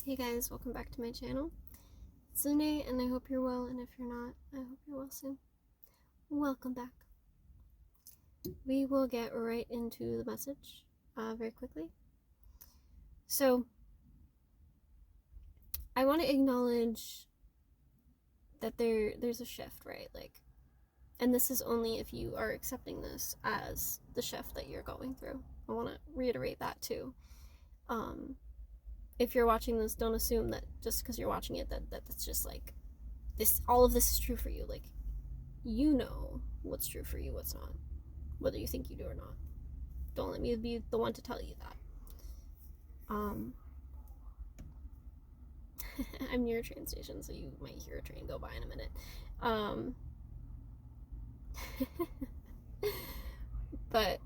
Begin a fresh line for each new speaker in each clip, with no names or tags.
Hey guys, welcome back to my channel. It's Lune, and I hope you're well, and if you're not, I hope you're well soon. Welcome back. We will get right into the message very quickly. So, I want to acknowledge that there's a shift, right? And this is only if you are accepting this as the shift that you're going through. I want to reiterate that too. If you're watching this, don't assume that just because you're watching it that's just like this. All of this is true for you. Like, you know what's true for you, what's not, whether you think you do or not. Don't let me be the one to tell you that. I'm near a train station, so you might hear a train go by in a minute. But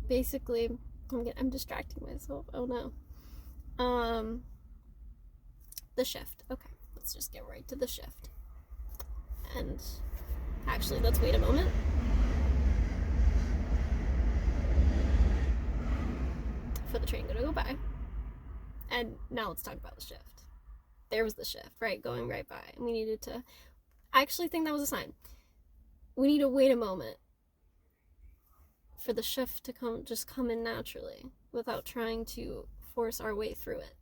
basically, I'm distracting myself. Oh no. The shift. Okay, let's just get right to the shift. And actually, let's wait a moment. For the train to go by. And now let's talk about the shift. There was the shift, right? Going right by. And we needed to... I actually think that was a sign. We need to wait a moment for the shift to come in naturally without trying to force our way through it.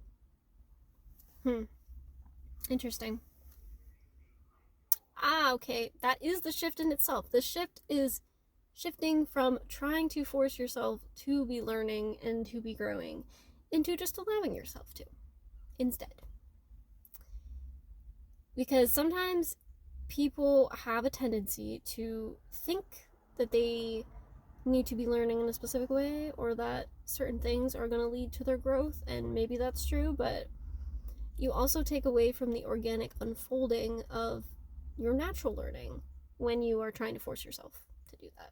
Interesting. Okay. That is the shift in itself. The shift is shifting from trying to force yourself to be learning and to be growing into just allowing yourself to instead. Because sometimes people have a tendency to think that they need to be learning in a specific way, or that certain things are going to lead to their growth, and maybe that's true, but you also take away from the organic unfolding of your natural learning when you are trying to force yourself to do that.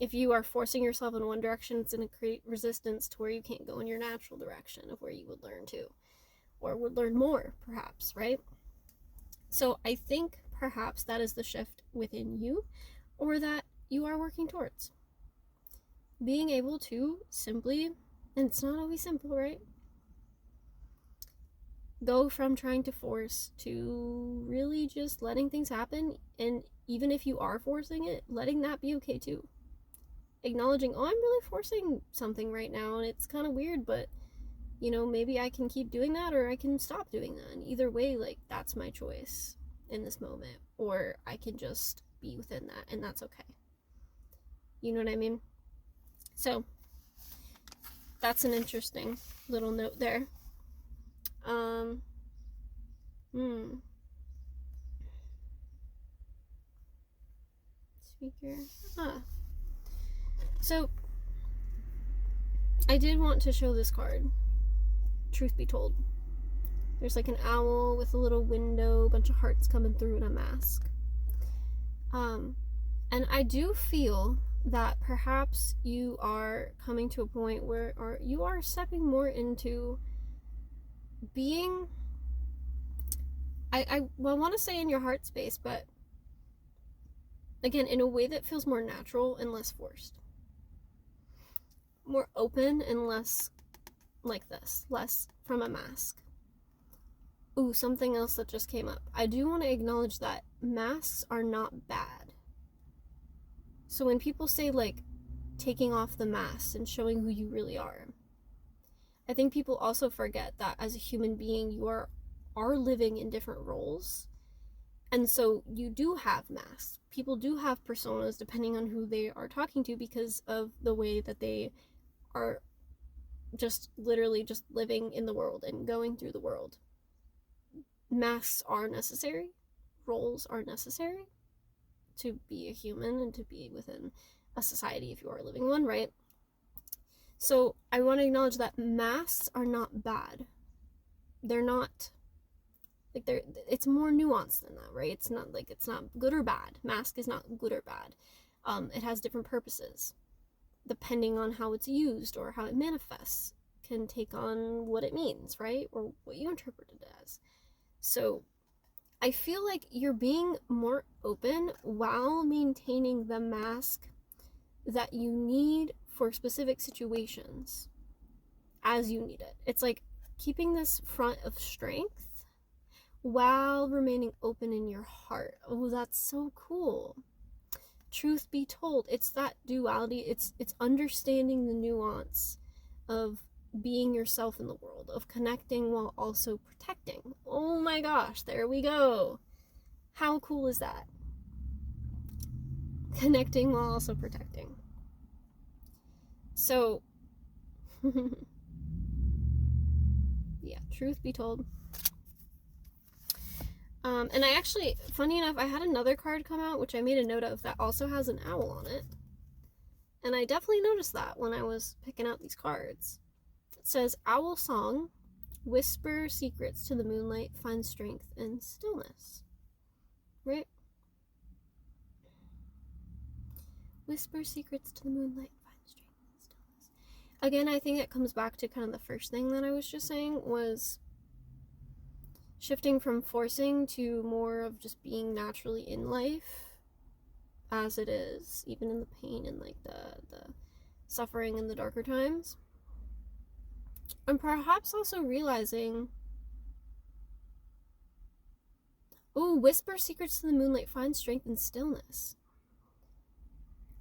If you are forcing yourself in one direction, it's going to create resistance to where you can't go in your natural direction of where you would learn to, or would learn more, perhaps, right? So I think perhaps that is the shift within you, or that you are working towards. Being able to simply, and it's not always simple, right? Go from trying to force to really just letting things happen, and even if you are forcing it, letting that be okay too. Acknowledging, oh, I'm really forcing something right now, and it's kind of weird, but, you know, maybe I can keep doing that, or I can stop doing that, and either way, like, that's my choice in this moment, or I can just be within that, and that's okay. You know what I mean? So, that's an interesting little note there. Speaker. So, I did want to show this card. Truth be told. There's like an owl with a little window, a bunch of hearts coming through, and a mask. And I do feel that perhaps you are coming to a point where you are stepping more into being, I want to say in your heart space, but again, in a way that feels more natural and less forced. More open and less like this, less from a mask. Ooh, something else that just came up. I do want to acknowledge that masks are not bad. So when people say, like, taking off the mask and showing who you really are, I think people also forget that as a human being, you are living in different roles. And so you do have masks. People do have personas depending on who they are talking to, because of the way that they are just literally just living in the world and going through the world. Masks are necessary. Roles are necessary to be a human and to be within a society if you are living one, right? So I want to acknowledge that masks are not bad. They're not, like, it's more nuanced than that, right? It's not good or bad. Mask is not good or bad. It has different purposes. Depending on how it's used or how it manifests can take on what it means, right? Or what you interpret it as. So I feel like you're being more open while maintaining the mask that you need for specific situations as you need it. It's like keeping this front of strength while remaining open in your heart. Oh, that's so cool. Truth be told, it's that duality. It's understanding the nuance of being yourself in the world, of connecting while also protecting. Oh my gosh, there we go. How cool is that? Connecting while also protecting. So, yeah, truth be told. And I actually, funny enough, I had another card come out, which I made a note of, that also has an owl on it. And I definitely noticed that when I was picking out these cards. It says, Owl Song, whisper secrets to the moonlight, find strength in stillness. Right? Whisper secrets to the moonlight, find strength in stillness. Again, I think it comes back to kind of the first thing that I was just saying, was shifting from forcing to more of just being naturally in life as it is, even in the pain and like the suffering in the darker times. And perhaps also realizing, oh, whisper secrets to the moonlight, find strength in stillness.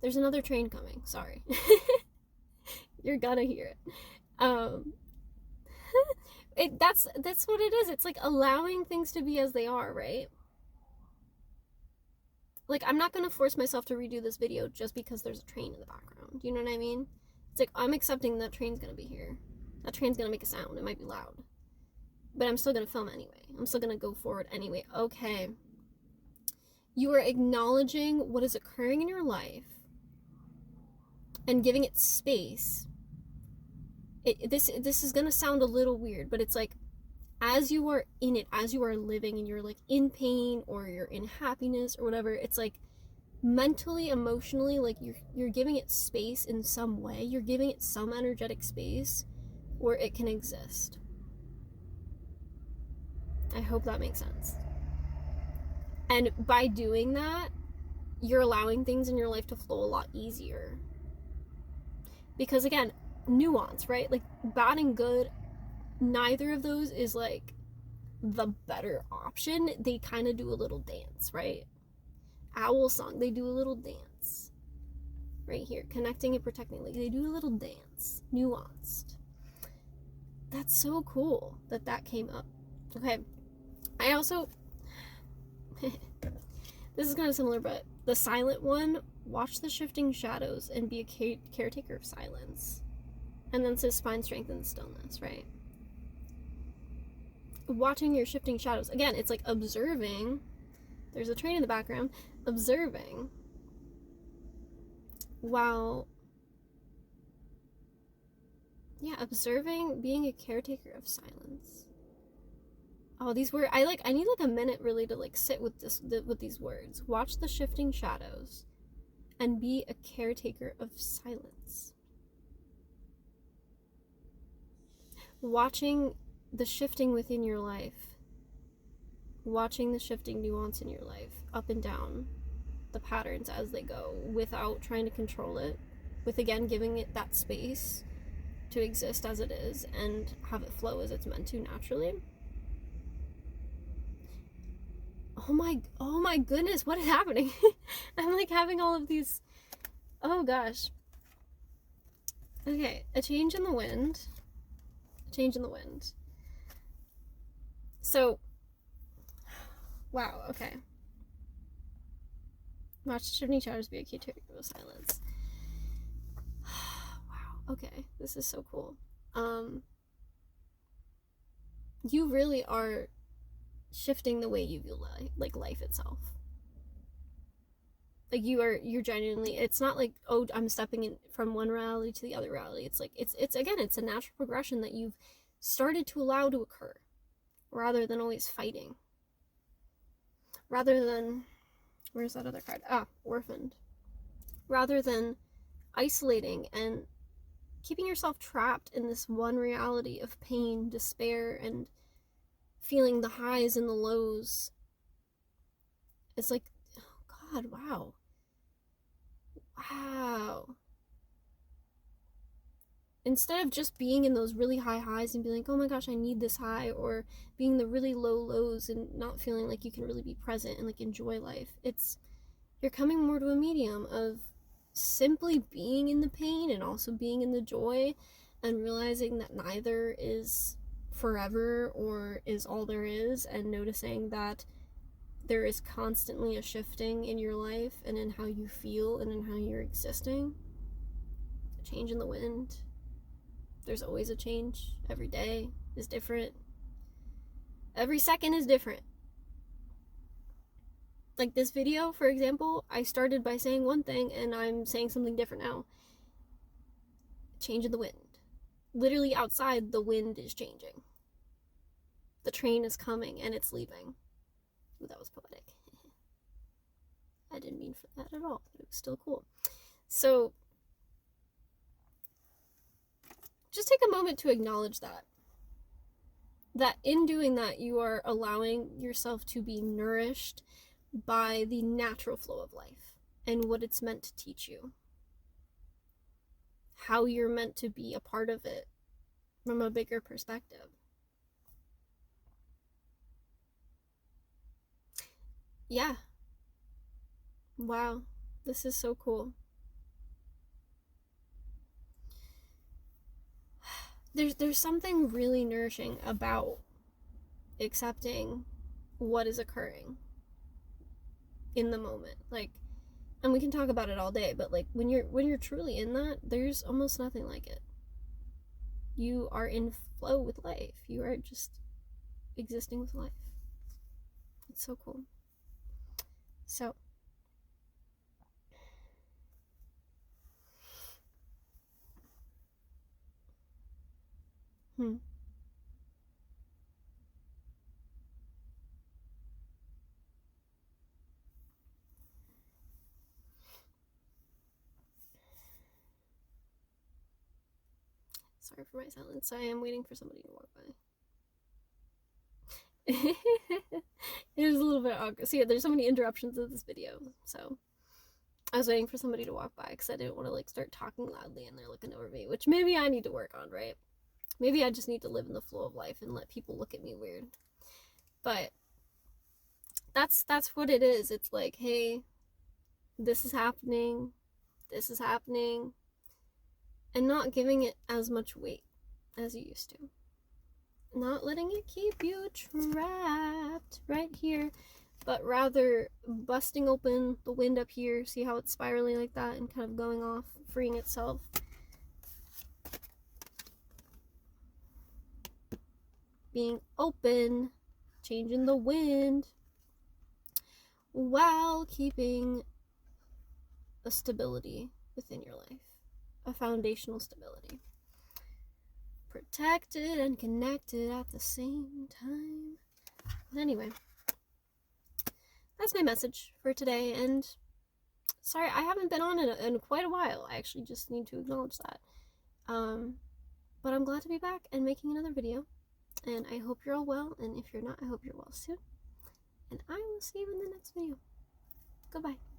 There's another train coming, sorry. You're gonna hear it. That's what it is. It's like allowing things to be as they are, right? Like, I'm not gonna force myself to redo this video just because there's a train in the background. You know what I mean? It's like, I'm accepting that train's gonna be here. That train's gonna make a sound. It might be loud. But I'm still gonna film anyway. I'm still gonna go forward anyway. Okay. You are acknowledging what is occurring in your life and giving it space. This is gonna sound a little weird, but it's like, as you are in it, as you are living, and you're like in pain or you're in happiness or whatever, it's like mentally, emotionally, like you're giving it space in some way. You're giving it some energetic space where it can exist. I hope that makes sense. And by doing that, you're allowing things in your life to flow a lot easier. Because again, nuance, right? Like, bad and good, neither of those is like the better option. They kind of do a little dance, right? Owl Song, they do a little dance right here, connecting and protecting. Like, they do a little dance, nuanced. That's so cool that came up. Okay, I also this is kind of similar, but the silent one, watch the shifting shadows and be a caretaker of silence. And then says find strength in the stillness, right? Watching your shifting shadows. Again, it's like observing. There's a train in the background. Observing. While, yeah, observing, being a caretaker of silence. Oh, these words, I need like a minute really to like sit with with these words. Watch the shifting shadows and be a caretaker of silence. Watching the shifting within your life, watching the shifting nuance in your life, up and down, the patterns as they go, without trying to control it, with again giving it that space to exist as it is and have it flow as it's meant to naturally. Oh my goodness, what is happening? I'm like having all of these, oh gosh. Okay, a change in the wind. Change in the wind. So, wow, okay. Watch the shifting shadows be a key to silence. Wow, okay, this is so cool. You really are shifting the way you view life itself. Like, you're genuinely, it's not like, oh, I'm stepping in from one reality to the other reality. It's like, it's again, it's a natural progression that you've started to allow to occur, rather than always fighting. Rather than, where's that other card? Orphaned. Rather than isolating and keeping yourself trapped in this one reality of pain, despair, and feeling the highs and the lows. It's like, oh God, wow. instead of just being in those really high highs and being like, oh my gosh, I need this high, or being the really low lows and not feeling like you can really be present and like enjoy life, you're coming more to a medium of simply being in the pain and also being in the joy, and realizing that neither is forever or is all there is, and noticing that there is constantly a shifting in your life and in how you feel and in how you're existing. A change in the wind. There's always a change. Every day is different. Every second is different. Like this video, for example, I started by saying one thing and I'm saying something different now. Change in the wind. Literally outside, the wind is changing. The train is coming and it's leaving. Ooh, that was poetic. I didn't mean for that at all, but it was still cool. So, just take a moment to acknowledge that. That in doing that, you are allowing yourself to be nourished by the natural flow of life and what it's meant to teach you. How you're meant to be a part of it from a bigger perspective. Yeah. Wow. This is so cool. There's something really nourishing about accepting what is occurring in the moment. Like, and we can talk about it all day, but like when you're truly in that, there's almost nothing like it. You are in flow with life. You are just existing with life. It's so cool. So sorry for my silence. I am waiting for somebody to walk by. It was a little bit awkward. So yeah, there's so many interruptions of this video. So I was waiting for somebody to walk by because I didn't want to like start talking loudly and they're looking over me, which maybe I need to work on, right? Maybe I just need to live in the flow of life and let people look at me weird. But that's what it is. It's like, hey, this is happening, and not giving it as much weight as you used to. Not letting it keep you trapped right here, but rather busting open the wind up here, see how it's spiraling like that and kind of going off, freeing itself. Being open, changing the wind, while keeping a stability within your life, a foundational stability. Protected and connected at the same time. But anyway, that's my message for today, and sorry, I haven't been on in quite a while. I actually just need to acknowledge that. But I'm glad to be back and making another video, and I hope you're all well, and if you're not, I hope you're well soon. And I will see you in the next video. Goodbye.